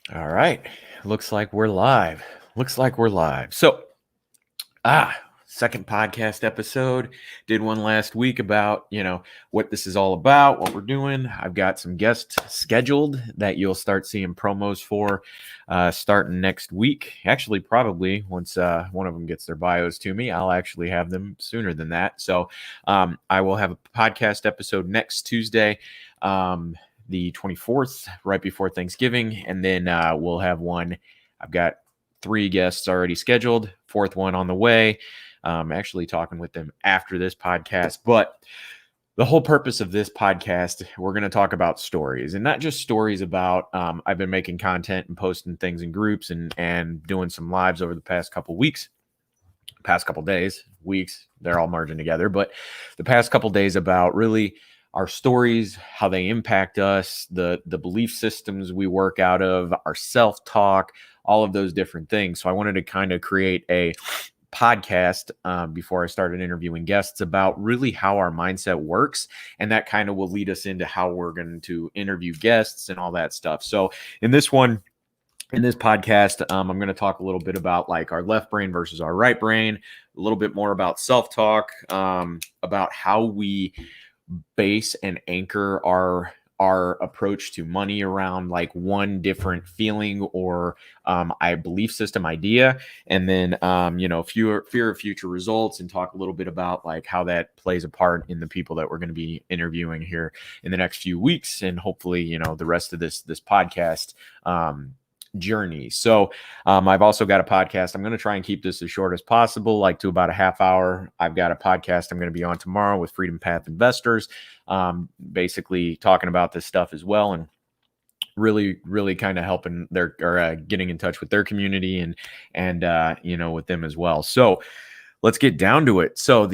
All right. Looks like we're live. So, ah, second podcast episode. Did one last week about, what this is all about, what we're doing. I've got some guests scheduled that you'll start seeing promos for starting next week. Actually, probably once one of them gets their bios to me, I'll actually have them sooner than that. So, I will have a podcast episode next Tuesday. The 24th, right before Thanksgiving. And then we'll have one. I've got 3 guests already scheduled, 4th one on the way. Actually talking with them after this podcast. But the whole purpose of this podcast, we're going to talk about stories, and not just stories about, I've been making content and posting things in groups and doing some lives over the past couple days, weeks, they're all merging together. But the past couple days about really our stories, how they impact us, the belief systems we work out of, our self-talk, all of those different things. So I wanted to kind of create a podcast before I started interviewing guests about really how our mindset works. And that kind of will lead us into how we're going to interview guests and all that stuff. So in this podcast, I'm going to talk a little bit about like our left brain versus our right brain, a little bit more about self-talk, about how we base and anchor our approach to money around like one different feeling or belief system idea, and then fear of future results, and talk a little bit about like how that plays a part in the people that we're going to be interviewing here in the next few weeks, and hopefully the rest of this podcast journey. So I've also got a podcast. I'm going to try and keep this as short as possible, like to about a half hour. I've got a podcast I'm going to be on tomorrow with Freedom Path Investors, basically talking about this stuff as well, and really kind of helping getting in touch with their community and with them as well. So let's get down to it. So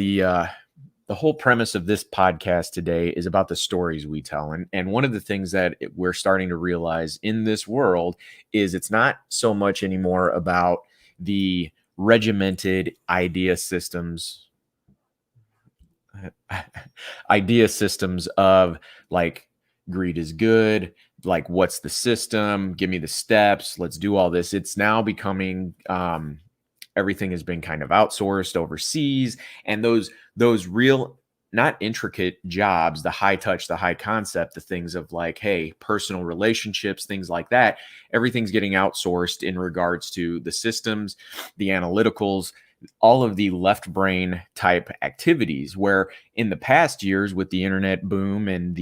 the whole premise of this podcast today is about the stories we tell. And one of the things that we're starting to realize in this world is it's not so much anymore about the regimented idea systems of like greed is good, like what's the system, give me the steps, let's do all this. It's now becoming everything has been kind of outsourced overseas, and those real, not intricate jobs, the high touch, the high concept, the things of like, hey, personal relationships, things like that, everything's getting outsourced in regards to the systems, the analyticals, all of the left brain type activities, where in the past years with the internet boom and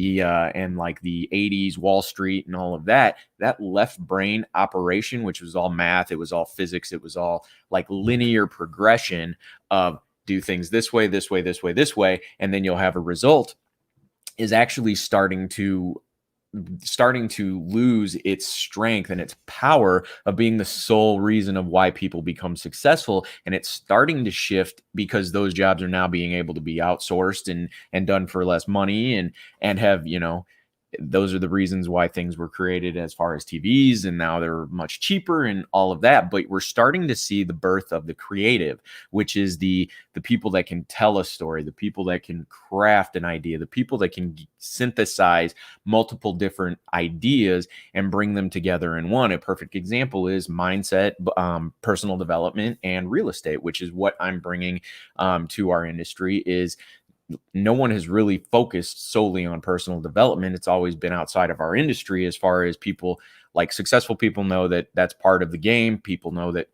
like the 80s Wall Street and all of that left brain operation, which was all math, it was all physics, it was all like linear progression of do things this way, this way, this way, this way, and then you'll have a result, is actually starting to lose its strength and its power of being the sole reason of why people become successful. And it's starting to shift because those jobs are now being able to be outsourced and done for less money and have, those are the reasons why things were created as far as TVs, and now they're much cheaper and all of that. But we're starting to see the birth of the creative, which is the people that can tell a story, the people that can craft an idea, the people that can synthesize multiple different ideas and bring them together in one. A perfect example is mindset, personal development, and real estate, which is what I'm bringing to our industry. Is no one has really focused solely on personal development. It's always been outside of our industry, as far as people, like successful people, know that that's part of the game. People know that,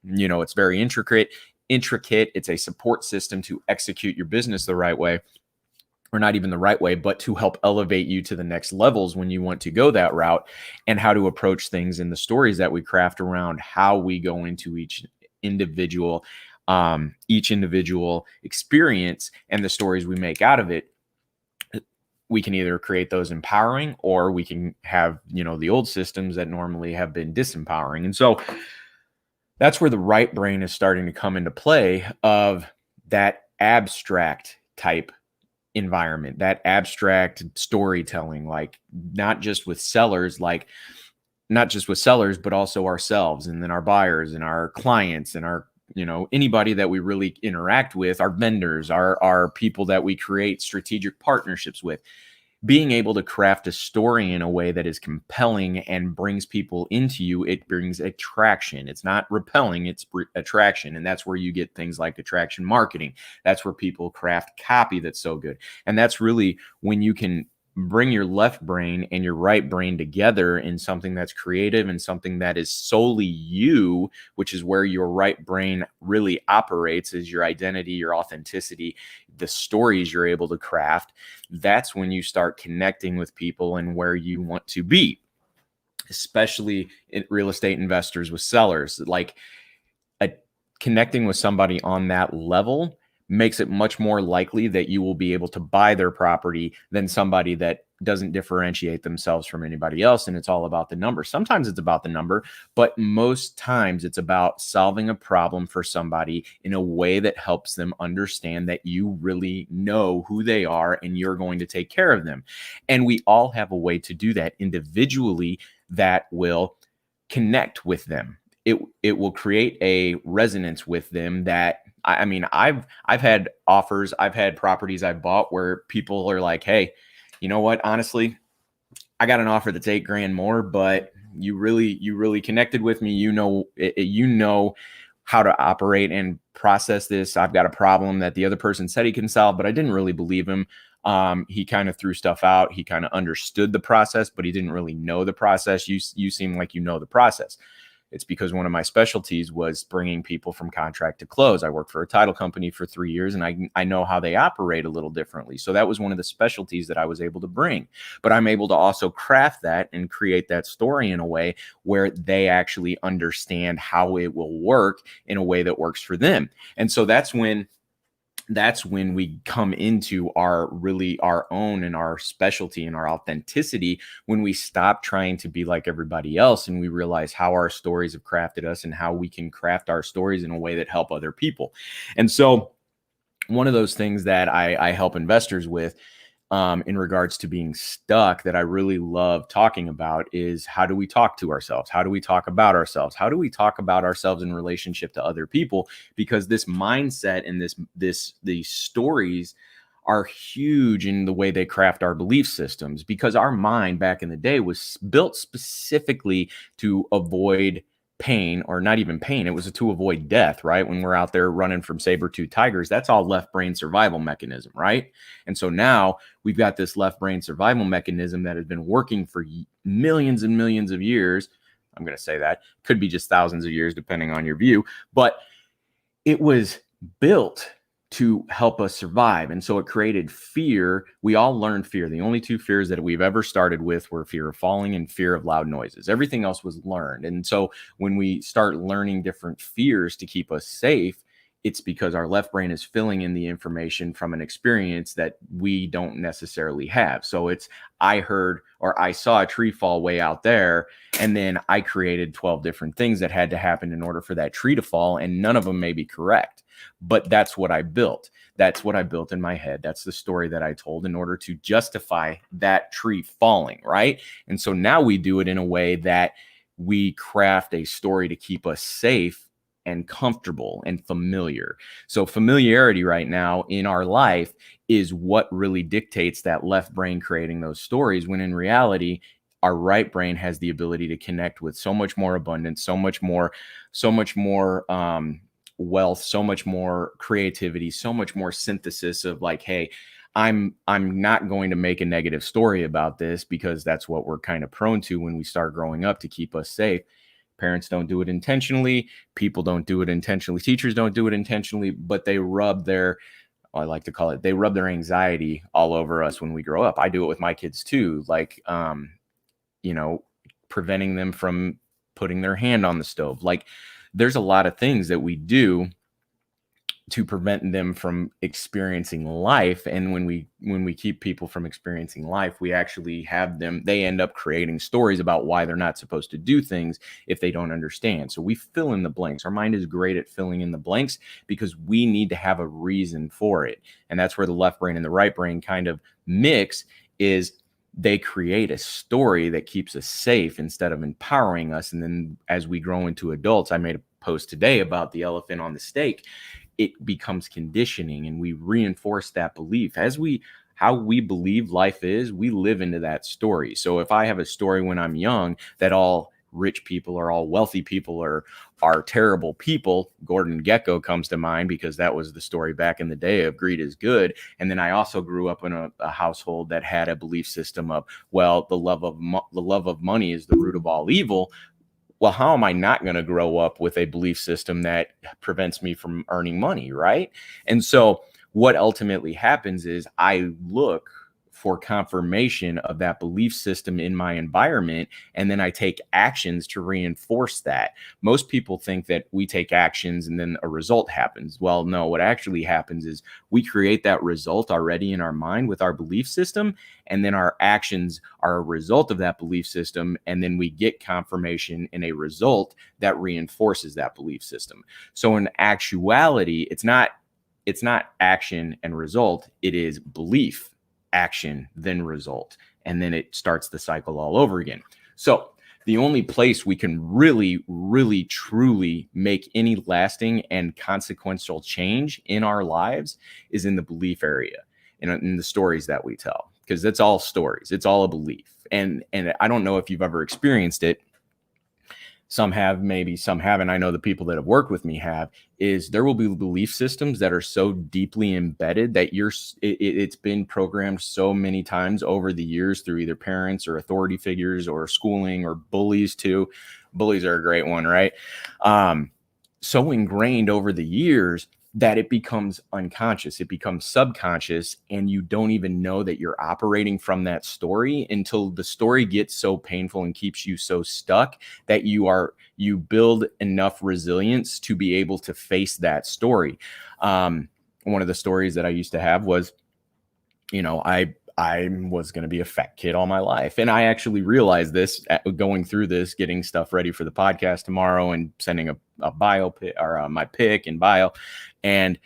it's very intricate. It's a support system to execute your business the right way, or not even the right way, but to help elevate you to the next levels when you want to go that route, and how to approach things in the stories that we craft around how we go into each individual experience and the stories we make out of it. We can either create those empowering, or we can have, the old systems that normally have been disempowering. And so that's where the right brain is starting to come into play, of that abstract type environment, that abstract storytelling, like not just with sellers, but also ourselves, and then our buyers and our clients and our anybody that we really interact with, our vendors, our people that we create strategic partnerships with. being able to craft a story in a way that is compelling and brings people into you, it brings attraction. It's not repelling, it's attraction. And that's where you get things like attraction marketing. That's where people craft copy that's so good. And that's really when you can bring your left brain and your right brain together in something that's creative and something that is solely you, which is where your right brain really operates, is your identity, your authenticity, the stories you're able to craft. That's when you start connecting with people and where you want to be, especially in real estate investors with sellers. Like connecting with somebody on that level makes it much more likely that you will be able to buy their property than somebody that doesn't differentiate themselves from anybody else. And it's all about the number. Sometimes it's about the number, but most times it's about solving a problem for somebody in a way that helps them understand that you really know who they are and you're going to take care of them. And we all have a way to do that individually that will connect with them. It will create a resonance with them that, I mean, I've had offers, I've had properties I've bought where people are like, hey, you know what? Honestly, I got an offer that's $8,000 more, but you really connected with me. You know how to operate and process this. I've got a problem that the other person said he can solve, but I didn't really believe him. He kind of threw stuff out. He kind of understood the process, but he didn't really know the process. You seem like you know the process. It's because one of my specialties was bringing people from contract to close. I worked for a title company for 3 years, and I know how they operate a little differently. So that was one of the specialties that I was able to bring. But I'm able to also craft that and create that story in a way where they actually understand how it will work in a way that works for them. And so that's when we come into our own and our specialty and our authenticity, when we stop trying to be like everybody else and we realize how our stories have crafted us and how we can craft our stories in a way that help other people. And so one of those things that I help investors with in regards to being stuck that I really love talking about is, how do we talk to ourselves? How do we talk about ourselves? How do we talk about ourselves in relationship to other people? Because this mindset and these stories are huge in the way they craft our belief systems, because our mind back in the day was built specifically to avoid pain, or not even pain. It was to avoid death, right? When we're out there running from saber-toothed tigers, that's all left brain survival mechanism, right? And so now we've got this left brain survival mechanism that has been working for millions and millions of years. I'm going to say that could be just thousands of years, depending on your view, but it was built to help us survive. And so it created fear. We all learned fear. The only two fears that we've ever started with were fear of falling and fear of loud noises. Everything else was learned. And so when we start learning different fears to keep us safe, it's because our left brain is filling in the information from an experience that we don't necessarily have. So it's, I heard or I saw a tree fall way out there, and then I created 12 different things that had to happen in order for that tree to fall, and none of them may be correct. But that's what I built. That's what I built in my head. That's the story that I told in order to justify that tree falling, right? And so now we do it in a way that we craft a story to keep us safe and comfortable and familiar. So familiarity right now in our life is what really dictates that left brain creating those stories, when in reality, our right brain has the ability to connect with so much more abundance, so much more wealth, so much more creativity, so much more synthesis of like, hey, I'm not going to make a negative story about this, because that's what we're kind of prone to when we start growing up to keep us safe. Parents don't do it intentionally. People don't do it intentionally. Teachers don't do it intentionally, but they rub their, I like to call it, they rub their anxiety all over us when we grow up. I do it with my kids too. Like, preventing them from putting their hand on the stove. Like, there's a lot of things that we do to prevent them from experiencing life. And when we keep people from experiencing life, we actually have them, they end up creating stories about why they're not supposed to do things if they don't understand. So we fill in the blanks. Our mind is great at filling in the blanks because we need to have a reason for it. And that's where the left brain and the right brain kind of mix, is they create a story that keeps us safe instead of empowering us. And then as we grow into adults, I made a post today about the elephant on the stake. It becomes conditioning, and we reinforce that belief. As we how we believe life is, we live into that story. So if I have a story when I'm young that all rich people or all wealthy people are terrible people, Gordon Gekko comes to mind because that was the story back in the day of greed is good. And then I also grew up in a household that had a belief system of, well, the love of money is the root of all evil. Well, how am I not going to grow up with a belief system that prevents me from earning money, right? And so what ultimately happens is I look for confirmation of that belief system in my environment, and then I take actions to reinforce that. Most people think that we take actions and then a result happens. Well, no, what actually happens is we create that result already in our mind with our belief system, and then our actions are a result of that belief system, and then we get confirmation in a result that reinforces that belief system. So in actuality, it's not action and result, it is belief, action, then result. And then it starts the cycle all over again. So the only place we can really, really, truly make any lasting and consequential change in our lives is in the belief area, in the stories that we tell, because it's all stories. It's all a belief. And I don't know if you've ever experienced it. Some have, maybe some haven't. I know the people that have worked with me have, is there will be belief systems that are so deeply embedded that it's been programmed so many times over the years through either parents or authority figures or schooling or bullies too. Bullies are a great one, right? So ingrained over the years that it becomes unconscious, it becomes subconscious, and you don't even know that you're operating from that story until the story gets so painful and keeps you so stuck that you build enough resilience to be able to face that story. One of the stories that I used to have was, I was going to be a fat kid all my life. And I actually realized this going through this, getting stuff ready for the podcast tomorrow and sending a bio pic or my pic and bio. And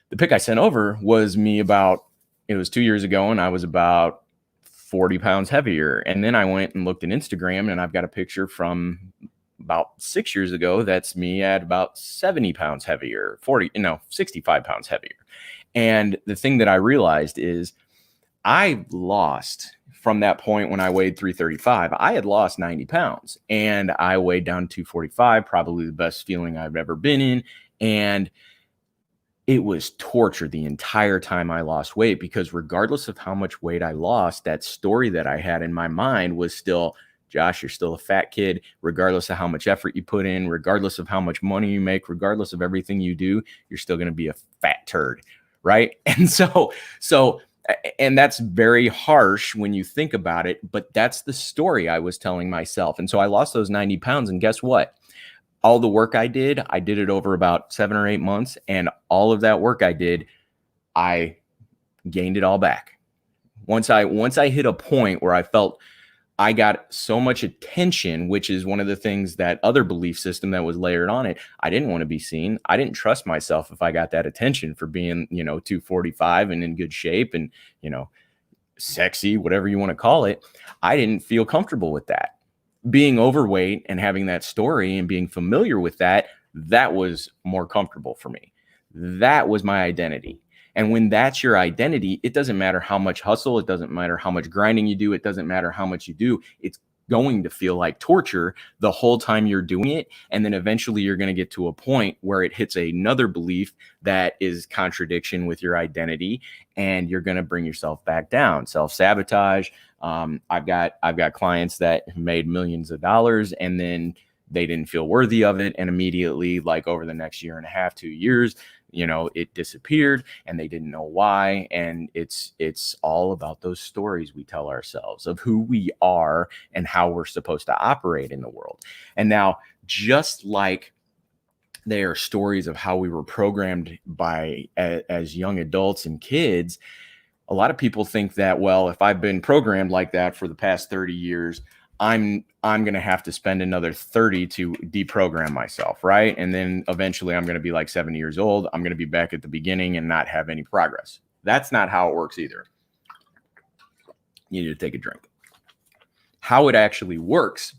the pic I sent over was me it was 2 years ago, and I was about 40 pounds heavier. And then I went and looked at Instagram, and I've got a picture from about 6 years ago. That's me at about 70 pounds heavier, 65 pounds heavier. And the thing that I realized is I lost from that point when I weighed 335, I had lost 90 pounds and I weighed down 245, probably the best feeling I've ever been in. And it was torture the entire time I lost weight, because regardless of how much weight I lost, that story that I had in my mind was still, Josh, you're still a fat kid, regardless of how much effort you put in, regardless of how much money you make, regardless of everything you do, you're still going to be a fat turd. Right. And and that's very harsh when you think about it, but that's the story I was telling myself. And so I lost those 90 pounds. And guess what? All the work I did it over about 7 or 8 months. And all of that work I gained it all back. Once I hit a point where I felt I got so much attention, which is one of the things, that other belief system that was layered on it. I didn't want to be seen. I didn't trust myself if I got that attention for being, 245 and in good shape and, sexy, whatever you want to call it. I didn't feel comfortable with that. Being overweight and having that story and being familiar with that was more comfortable for me. That was my identity. And when that's your identity, it doesn't matter how much hustle, it doesn't matter how much grinding you do, it doesn't matter how much you do. It's going to feel like torture the whole time you're doing it. And then eventually you're going to get to a point where it hits another belief that is contradiction with your identity, and you're going to bring yourself back down. Self-sabotage. I've got clients that made millions of dollars and then they didn't feel worthy of it. And immediately, like over the next year and a half, 2 years, it disappeared and they didn't know why. And it's all about those stories we tell ourselves of who we are and how we're supposed to operate in the world. And now, just like they are stories of how we were programmed as young adults and kids, a lot of people think that, well, if I've been programmed like that for the past 30 years, I'm going to have to spend another 30 to deprogram myself, right? And then eventually I'm going to be like 70 years old. I'm going to be back at the beginning and not have any progress. That's not how it works either. You need to take a drink. How it actually works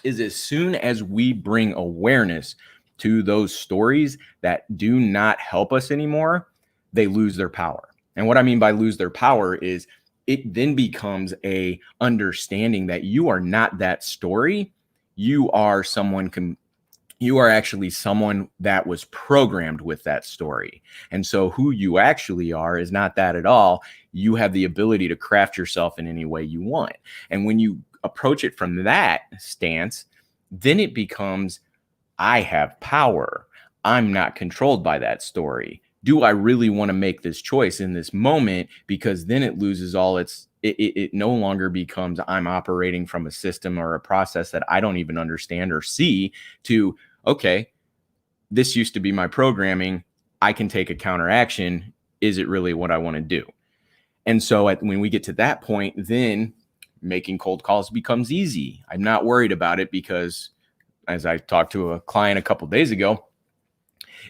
is, as soon as we bring awareness to those stories that do not help us anymore, they lose their power. And what I mean by lose their power is it then becomes a understanding that you are not that story. You are you are actually someone that was programmed with that story. And so who you actually are is not that at all. You have the ability to craft yourself in any way you want. And when you approach it from that stance, then it becomes, I have power. I'm not controlled by that story. Do I really want to make this choice in this moment? Because then it loses all it no longer becomes I'm operating from a system or a process that I don't even understand or see to, okay, this used to be my programming. I can take a counteraction. Is it really what I want to do? And so when we get to that point, then making cold calls becomes easy. I'm not worried about it because, as I talked to a client a couple of days ago,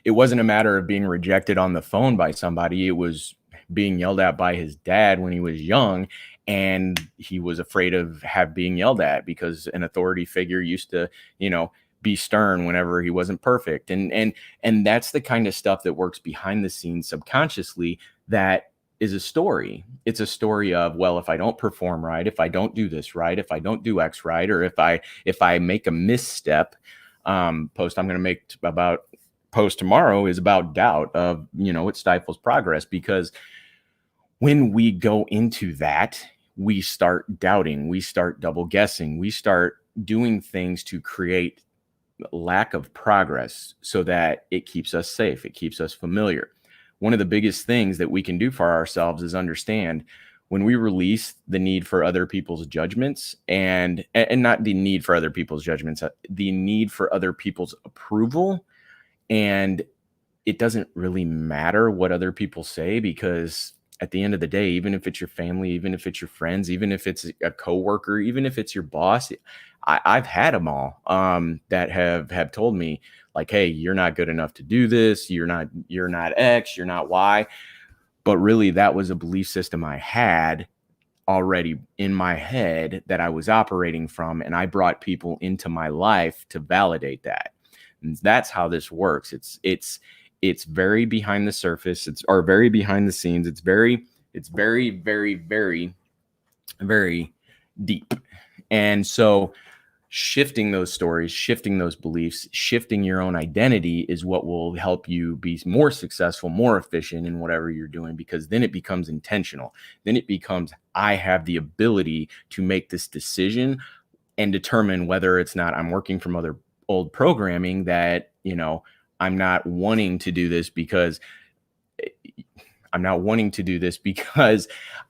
it wasn't a matter of being rejected on the phone by somebody. It was being yelled at by his dad when he was young, and he was afraid of being yelled at because an authority figure used to, be stern whenever he wasn't perfect. And that's the kind of stuff that works behind the scenes subconsciously. That is a story. It's a story of, well, if I don't perform right, if I don't do this right, if I don't do X right, or if I make a misstep, post I'm going to make about post tomorrow is about doubt of, it stifles progress, because when we go into that, we start doubting, we start double guessing, we start doing things to create lack of progress so that it keeps us safe, it keeps us familiar. One of the biggest things that we can do for ourselves is understand when we release the need for other people's judgments and not the need for other people's judgments, the need for other people's approval. And it doesn't really matter what other people say, because at the end of the day, even if it's your family, even if it's your friends, even if it's a coworker, even if it's your boss, I've had them all that have told me like, hey, you're not good enough to do this. You're not X, you're not Y. But really, that was a belief system I had already in my head that I was operating from. And I brought people into my life to validate that. And that's how this works. It's very behind the surface. Or very behind the scenes. It's very, very, very, very deep. And so shifting those stories, shifting those beliefs, shifting your own identity is what will help you be more successful, more efficient in whatever you're doing, because then it becomes intentional. Then it becomes, I have the ability to make this decision and determine whether it's not I'm working from other old programming that, I'm not wanting to do this because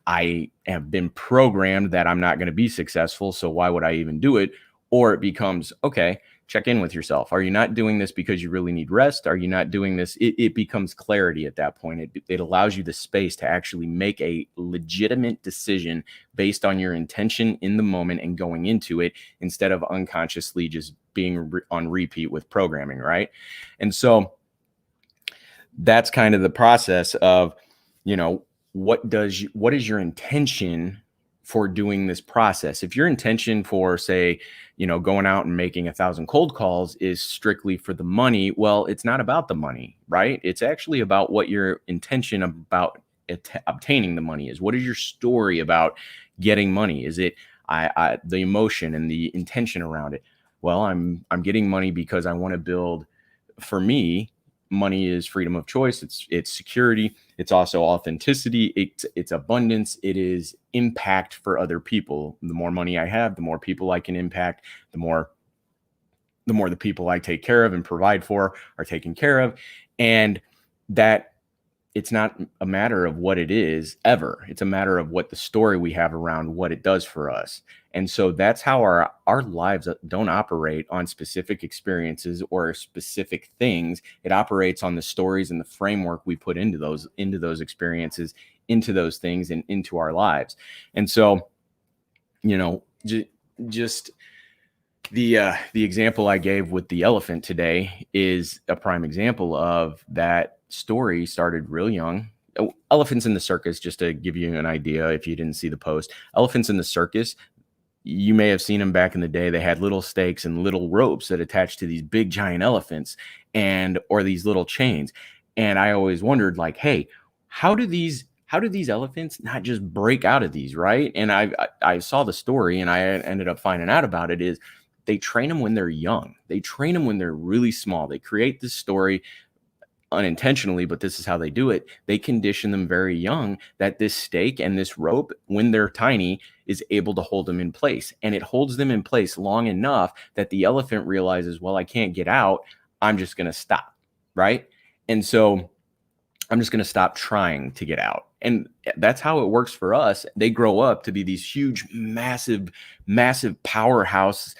I have been programmed that I'm not going to be successful. So why would I even do it? Or it becomes, okay, check in with yourself. Are you not doing this because you really need rest? Are you not doing this? It becomes clarity at that point. It allows you the space to actually make a legitimate decision based on your intention in the moment and going into it, instead of unconsciously just being on repeat with programming, right? And so that's kind of the process of, what is your intention for doing this process? If your intention for, say, going out and making 1,000 cold calls is strictly for the money, well, it's not about the money, right? It's actually about what your intention about obtaining the money is. What is your story about getting money? Is it the emotion and the intention around it? Well, I'm getting money because I want to build. For me, money is freedom of choice. It's security. It's also authenticity. It's abundance. It is impact for other people. The more money I have, the more people I can impact, the more the people I take care of and provide for are taken care of. And that it's not a matter of what it is ever. It's a matter of what the story we have around what it does for us. And so that's how our lives don't operate on specific experiences or specific things. It operates on the stories and the framework we put into those experiences, into those things, and into our lives. And so, just the example I gave with the elephant today is a prime example of that. Story started real young. Elephants in the circus, just to give you an idea, if you didn't see the post, elephants in the circus, you may have seen them back in the day. They had little stakes and little ropes that attached to these big giant elephants or these little chains. And I always wondered, like, hey, how do these how do these elephants not just break out of these, right? And I saw the story, and I ended up finding out about it, is they train them when they're young. They train them when they're really small. They create this story unintentionally, but this is how they do it. They condition them very young that this stake and this rope, when they're tiny, is able to hold them in place. And it holds them in place long enough that the elephant realizes, well, I can't get out. I'm just going to stop, right? And so I'm just going to stop trying to get out. And that's how it works for us. They grow up to be these huge, massive, massive powerhouses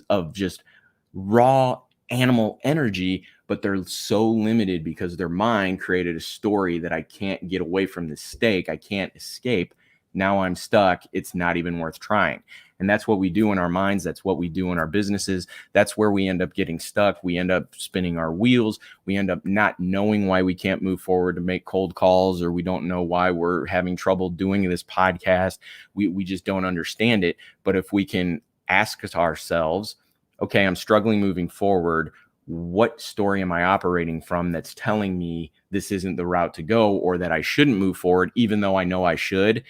of just raw animal energy, but they're so limited because their mind created a story that I can't get away from this stake. I can't escape. Now I'm stuck. It's not even worth trying. And that's what we do in our minds. That's what we do in our businesses. That's where we end up getting stuck. We end up spinning our wheels. We end up not knowing why we can't move forward to make cold calls, or we don't know why we're having trouble doing this podcast. We just don't understand it. But if we can ask ourselves, okay, I'm struggling moving forward. What story am I operating from that's telling me this isn't the route to go, or that I shouldn't move forward, even though I know I should?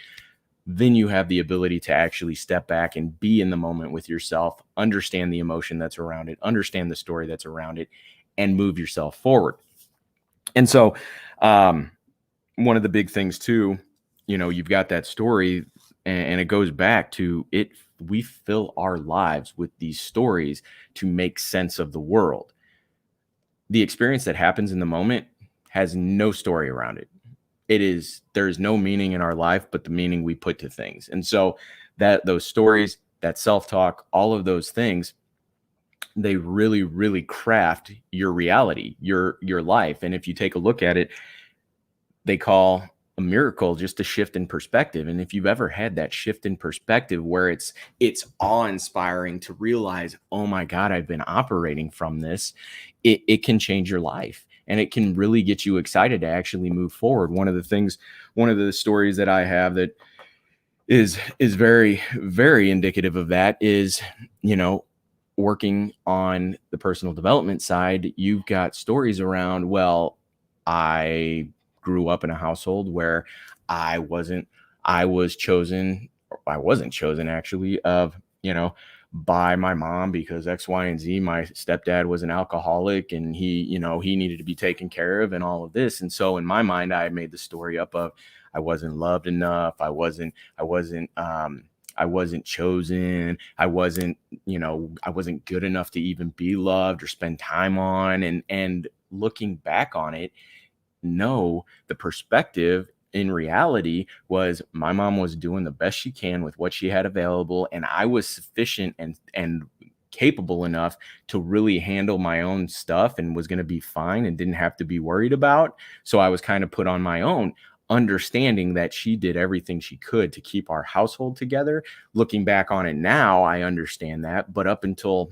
Then you have the ability to actually step back and be in the moment with yourself, understand the emotion that's around it, understand the story that's around it, and move yourself forward. And so one of the big things too, you've got that story, and it goes back to it. We fill our lives with these stories to make sense of the world. The experience that happens in the moment has no story around it. There's no meaning in our life but the meaning we put to things. And so those stories, that self-talk, all of those things, they really, really craft your reality, your life. And if you take a look at it, they call a miracle just a shift in perspective. And if you've ever had that shift in perspective where it's awe-inspiring to realize, oh my God, I've been operating from this, it can change your life. And it can really get you excited to actually move forward. One of the stories that I have that is very, very indicative of that is, working on the personal development side. You've got stories around, well, I grew up in a household where I wasn't chosen actually, by my mom because X, Y, and Z. My stepdad was an alcoholic, and he needed to be taken care of and all of this. And so in my mind, I made the story up of I wasn't loved enough. I wasn't chosen. I wasn't good enough to even be loved or spend time on. And looking back on it, no, the perspective in reality was my mom was doing the best she can with what she had available, and I was sufficient and capable enough to really handle my own stuff and was going to be fine and didn't have to be worried about. So I was kind of put on my own, understanding that she did everything she could to keep our household together. Looking back on it now, I understand that. But up until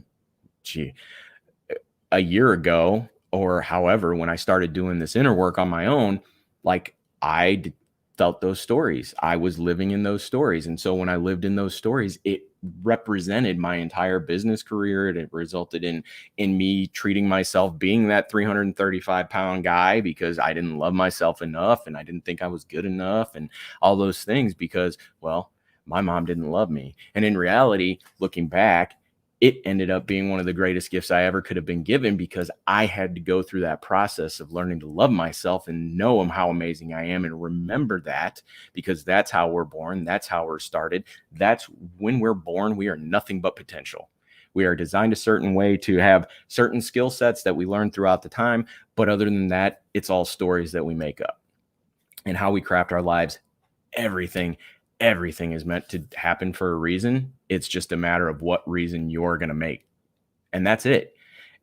a year ago, or however, when I started doing this inner work on my own, like I felt those stories. I was living in those stories. And so when I lived in those stories, it represented my entire business career. It resulted in me treating myself being that 335-pound guy because I didn't love myself enough and I didn't think I was good enough and all those things because, well, my mom didn't love me. And in reality, looking back, it ended up being one of the greatest gifts I ever could have been given because I had to go through that process of learning to love myself and know how amazing I am and remember that, because that's how we're born. That's how we're started. That's when we're born. We are nothing but potential. We are designed a certain way to have certain skill sets that we learn throughout the time. But other than that, it's all stories that we make up. And how we craft our lives, everything is meant to happen for a reason. It's just a matter of what reason you're going to make. And that's it.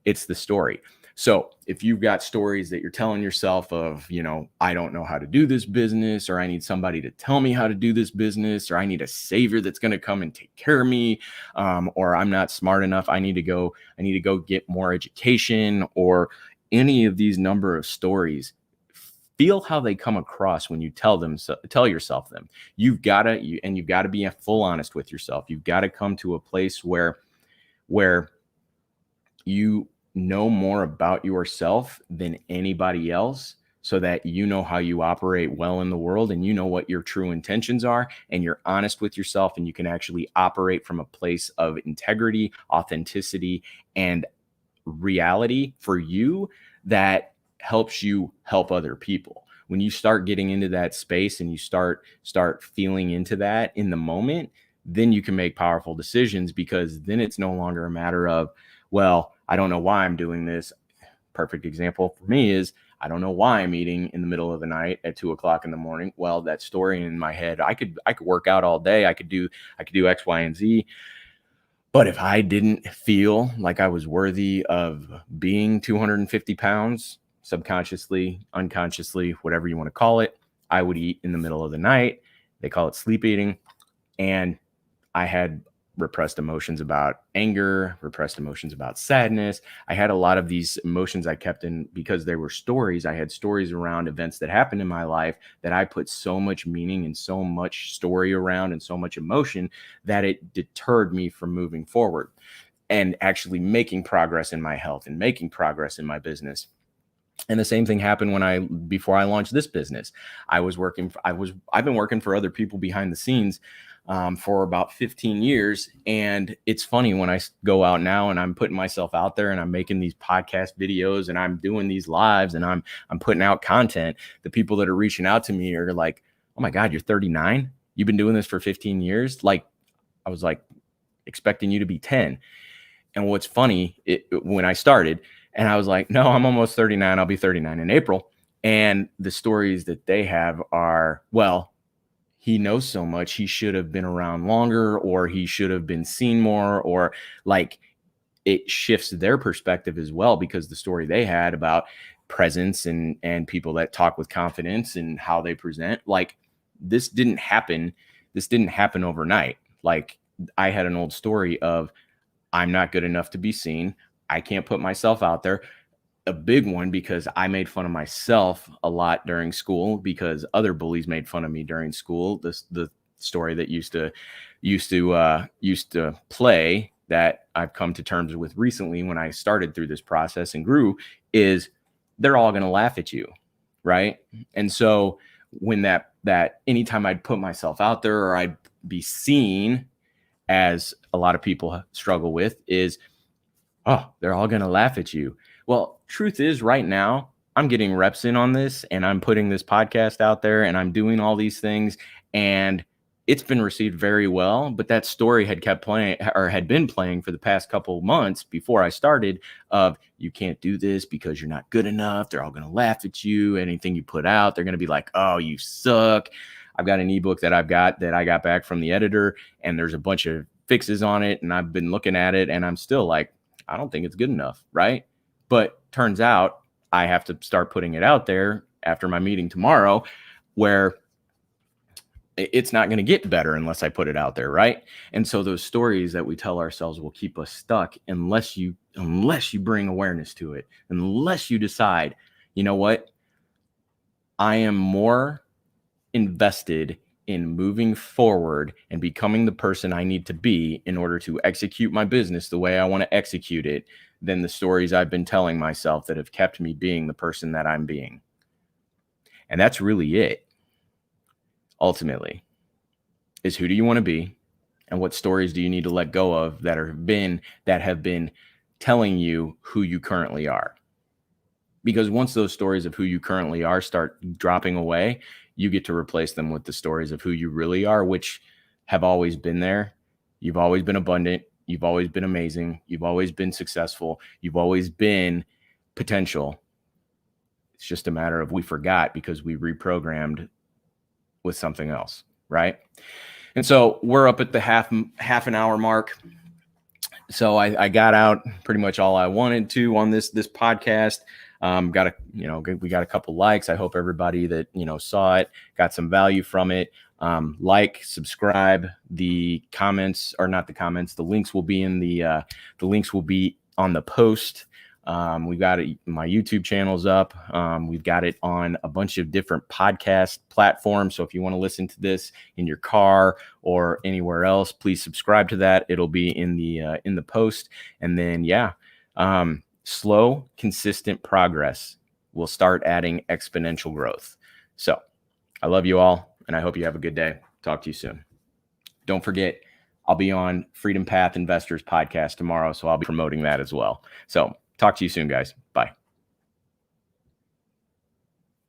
It's the story. So if you've got stories that you're telling yourself of, I don't know how to do this business, or I need somebody to tell me how to do this business, or I need a savior that's going to come and take care of me, or I'm not smart enough, I need to go get more education, or any of these number of stories, feel how they come across when you tell yourself them. You've got to be full honest with yourself. You've got to come to a place where you know more about yourself than anybody else, so that you know how you operate well in the world and you know what your true intentions are and you're honest with yourself and you can actually operate from a place of integrity, authenticity, and reality for you that helps you help other people. When you start getting into that space and you start feeling into that in the moment, then you can make powerful decisions, because then it's no longer a matter of, well, I don't know why I'm doing this. Perfect example for me is, I don't know why I'm eating in the middle of the night at 2:00 in the morning. Well, that story in my head, I could work out all day. I could do X, Y, and Z. But if I didn't feel like I was worthy of being 250 pounds, subconsciously, unconsciously, whatever you want to call it, I would eat in the middle of the night. They call it sleep eating. And I had repressed emotions about anger, repressed emotions about sadness. I had a lot of these emotions I kept in because they were stories. I had stories around events that happened in my life that I put so much meaning and so much story around and so much emotion that it deterred me from moving forward and actually making progress in my health and making progress in my business. And the same thing happened before I launched this business. I've been working for other people behind the scenes for about 15 years. And it's funny when I go out now and I'm putting myself out there and I'm making these podcast videos and I'm doing these lives and I'm putting out content. The people that are reaching out to me are like, "Oh my God, you're 39. You've been doing this for 15 years. Like, I was like expecting you to be 10. And what's funny, when I started, and I was like, no, I'm almost 39. I'll be 39 in April. And the stories that they have are, well, he knows so much, he should have been around longer, or he should have been seen more, or like, it shifts their perspective as well, because the story they had about presence and people that talk with confidence and how they present, like, this didn't happen overnight. Like, I had an old story of, I'm not good enough to be seen. I can't put myself out there. A big one, because I made fun of myself a lot during school because other bullies made fun of me during school. The story that used to play that I've come to terms with recently when I started through this process and grew is, they're all going to laugh at you, right? And so when that anytime I'd put myself out there or I'd be seen, as a lot of people struggle with, is, oh, they're all going to laugh at you. Well, truth is, right now, I'm getting reps in on this and I'm putting this podcast out there and I'm doing all these things and it's been received very well. But that story had been playing for the past couple of months before I started, of, you can't do this because you're not good enough. They're all going to laugh at you. Anything you put out, they're going to be like, oh, you suck. I've got an ebook that I got back from the editor, and there's a bunch of fixes on it. And I've been looking at it and I'm still like, I don't think it's good enough. Right. But turns out I have to start putting it out there after my meeting tomorrow, where it's not going to get better unless I put it out there. Right. And so those stories that we tell ourselves will keep us stuck unless you bring awareness to it, unless you decide, you know what, I am more invested in moving forward and becoming the person I need to be in order to execute my business the way I want to execute it, than the stories I've been telling myself that have kept me being the person that I'm being. And that's really it. Ultimately, is, who do you want to be, and what stories do you need to let go of that have been telling you who you currently are? Because once those stories of who you currently are start dropping away, you get to replace them with the stories of who you really are, which have always been there. You've always been abundant. You've always been amazing. You've always been successful. You've always been potential. It's just a matter of, we forgot because we reprogrammed with something else, right? And so we're up at the half an hour mark. So I got out pretty much all I wanted to on this podcast. We got a couple likes. I hope everybody that, saw it got some value from it. Like, subscribe. The links will be on the post. We've got it, my YouTube channel's up. We've got it on a bunch of different podcast platforms. So if you want to listen to this in your car or anywhere else, please subscribe to that. It'll be in the post. And then, slow, consistent progress will start adding exponential growth. So I love you all, and I hope you have a good day. Talk to you soon. Don't forget, I'll be on Freedom Path Investors podcast tomorrow, so I'll be promoting that as well. So talk to you soon, guys. Bye.